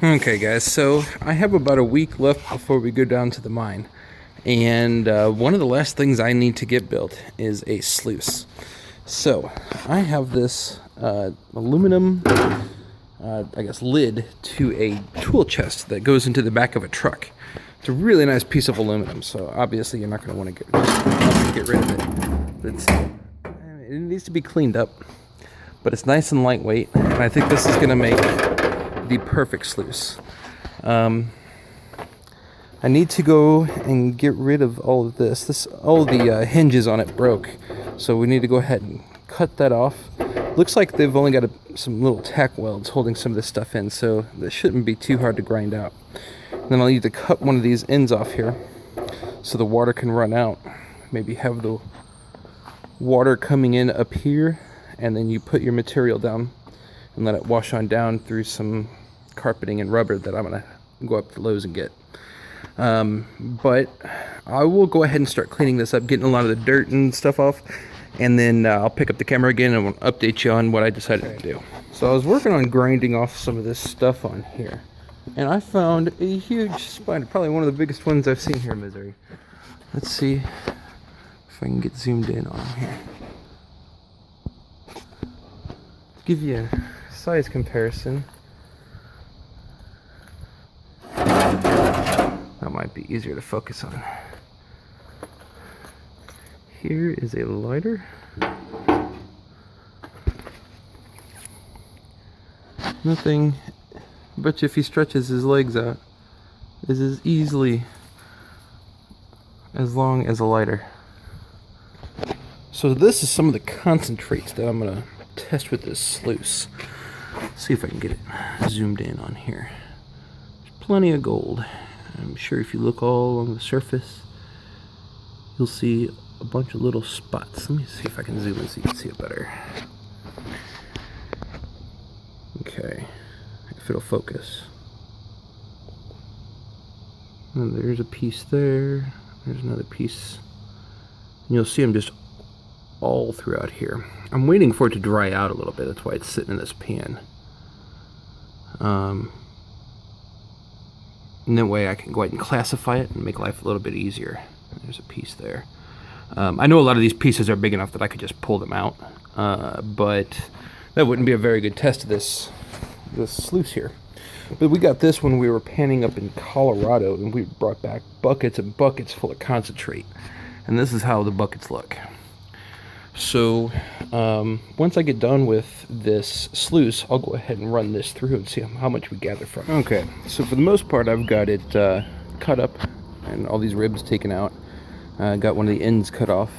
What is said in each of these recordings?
Okay guys, so I have about a week left before we go down to the mine. And one of the last things I need to get built is a sluice. So I have this aluminum, I guess, lid to a tool chest that goes into the back of a truck. It's a really nice piece of aluminum, so obviously you're not going to want to get rid of it. It needs to be cleaned up, but it's nice and lightweight, and I think this is going to make the perfect sluice. I need to go and get rid of all of this. All the hinges on it broke, so we need to go ahead and cut that off. Looks like they've only got some little tack welds holding some of this stuff in, so that shouldn't be too hard to grind out. And then I'll need to cut one of these ends off here so the water can run out. Maybe have the water coming in up here, and then you put your material down and let it wash on down through some carpeting and rubber that I'm gonna go up to Lowe's and get. But I will go ahead and start cleaning this up, getting a lot of the dirt and stuff off, and then I'll pick up the camera again and I'll update you on what I decided to do. So I was working on grinding off some of this stuff on here, and I found a huge spider, probably one of the biggest ones I've seen here in Missouri. Let's see if I can get zoomed in on here. To give you a size comparison, that might be easier to focus on. Here is a lighter. Nothing, but if he stretches his legs out, is as easily as long as a lighter. So this is some of the concentrates that I'm gonna test with this sluice. See if I can get it zoomed in on here. There's plenty of gold. I'm sure if you look all along the surface, you'll see a bunch of little spots. Let me see if I can zoom in so you can see it better. Okay, if it'll focus. And there's a piece there. There's another piece. And you'll see them just all throughout here. I'm waiting for it to dry out a little bit. That's why it's sitting in this pan. And that way I can go ahead and classify it and make life a little bit easier. There's a piece there. I know a lot of these pieces are big enough that I could just pull them out, but that wouldn't be a very good test of this sluice here. But we got this when we were panning up in Colorado, and we brought back buckets and buckets full of concentrate. And this is how the buckets look. So once I get done with this sluice, I'll go ahead and run this through and see how much we gather from it. Okay, so for the most part, I've got it cut up and all these ribs taken out. Got one of the ends cut off.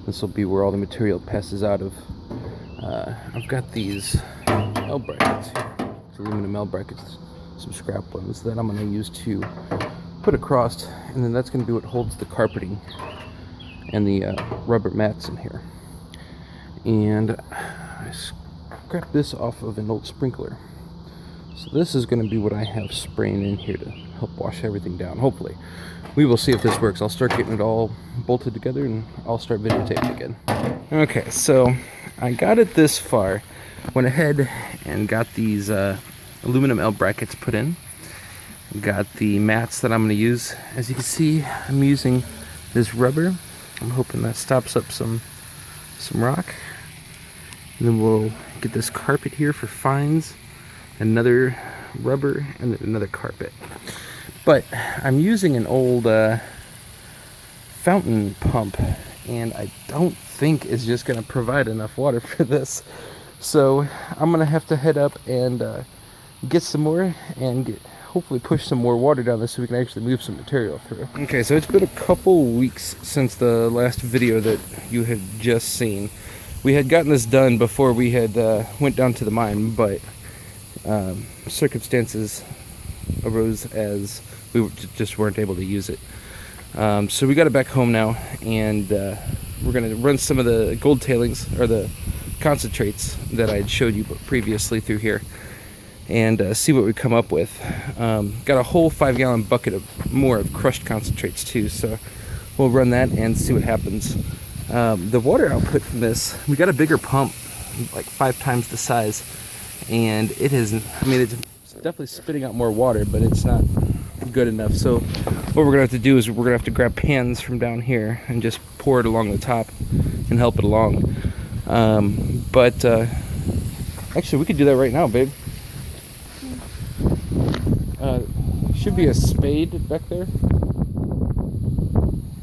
This will be where all the material passes out of. I've got these L brackets here. It's aluminum L brackets, some scrap ones that I'm going to use to put across, and then that's going to be what holds the carpeting and the rubber mats in here. And I scrapped this off of an old sprinkler. So this is going to be what I have spraying in here to help wash everything down, hopefully. We will see if this works. I'll start getting it all bolted together and I'll start videotaping again. Okay, so I got it this far. Went ahead and got these aluminum L brackets put in. Got the mats that I'm going to use. As you can see, I'm using this rubber. I'm hoping that stops up some rock. And then we'll get this carpet here for fines, another rubber, and then another carpet. But I'm using an old fountain pump, and I don't think it's just going to provide enough water for this. So I'm going to have to head up and get some more and hopefully push some more water down this so we can actually move some material through. Okay, so it's been a couple weeks since the last video that you had just seen. We had gotten this done before we had went down to the mine, but circumstances arose as we just weren't able to use it. So we got it back home now, and we're going to run some of the gold tailings, or the concentrates that I had showed you previously through here, and see what we come up with. Got a whole 5-gallon bucket of more of crushed concentrates too, so we'll run that and see what happens. The water output from this, we got a bigger pump, like 5 times the size, and it has, I mean, it's It's definitely spitting out more water, but it's not good enough. So what we're gonna have to do is we're gonna have to grab pans from down here and just pour it along the top and help it along. Actually, we could do that right now, babe. Should be a spade back there.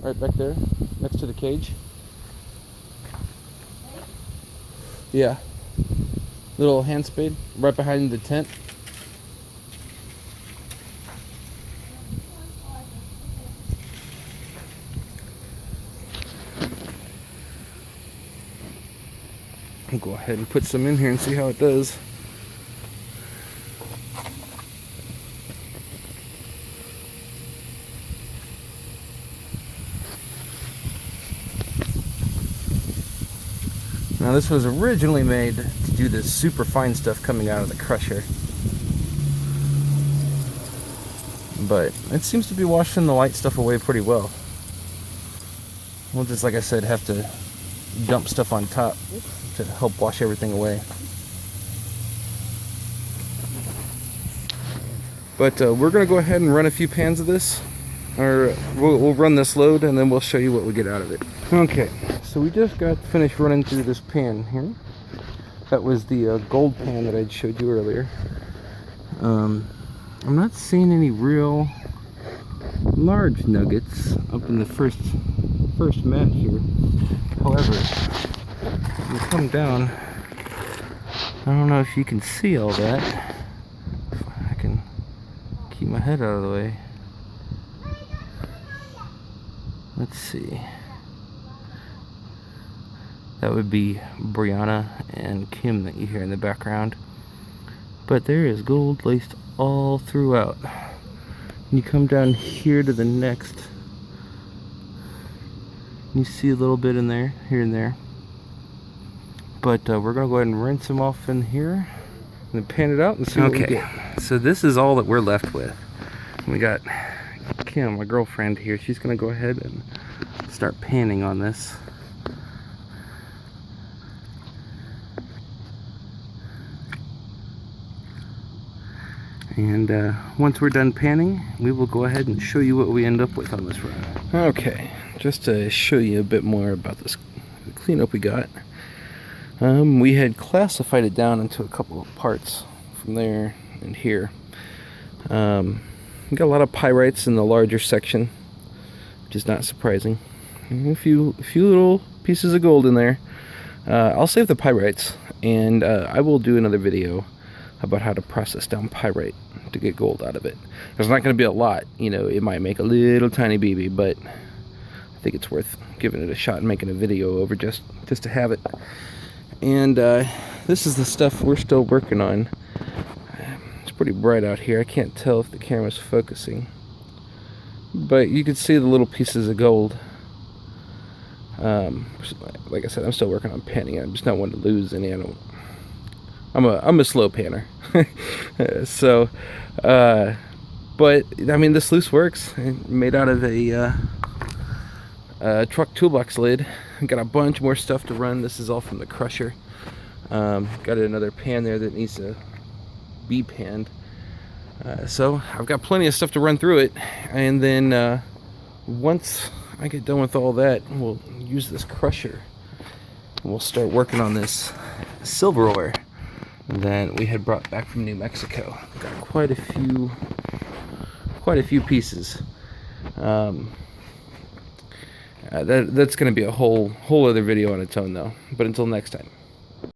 Right back there, next to the cage. Yeah. Little hand spade right behind the tent. I'll go ahead and put some in here and see how it does. Now this was originally made to do this super fine stuff coming out of the crusher, but it seems to be washing the light stuff away pretty well. We'll just, like I said, have to dump stuff on top to help wash everything away. But we're gonna go ahead and run a few pans of this, or we'll run this load and then we'll show you what we get out of it. Okay, so we just got finished running through this pan here. That was the gold pan that I showed you earlier. I'm not seeing any real large nuggets up in the first mat here. However, when you come down, I don't know if you can see all that. If I can keep my head out of the way. Let's see. That would be Brianna and Kim that you hear in the background. But there is gold laced all throughout. You come down here to the next, you see a little bit in there, here and there. But we're gonna go ahead and rinse them off in here and then pan it out and see what we get. So this is all that we're left with. We got Kim, my girlfriend here. She's gonna go ahead and start panning on this. And once we're done panning, we will go ahead and show you what we end up with on this run. Okay, just to show you a bit more about this cleanup we got. We had classified it down into a couple of parts from there and here. We got a lot of pyrites in the larger section, which is not surprising. And a few little pieces of gold in there. I'll save the pyrites, and I will do another video about how to process down pyrite to get gold out of it. There's not going to be a lot, you know, it might make a little tiny BB, but I think it's worth giving it a shot and making a video over just to have it. And this is the stuff we're still working on. It's pretty bright out here. I can't tell if the camera's focusing, but you can see the little pieces of gold. Like I said, I'm still working on panning it. I'm just not one to lose any. I'm a slow panner. So, but I mean, the sluice works. Made out of a truck toolbox lid. Got a bunch more stuff to run. This is all from the crusher. Got another pan there that needs to be panned. So I've got plenty of stuff to run through it, and then once I get done with all that, we'll use this crusher and we'll start working on this silver ore that we had brought back from New Mexico. Got quite a few pieces. That's going to be a whole other video on its own, though. But until next time.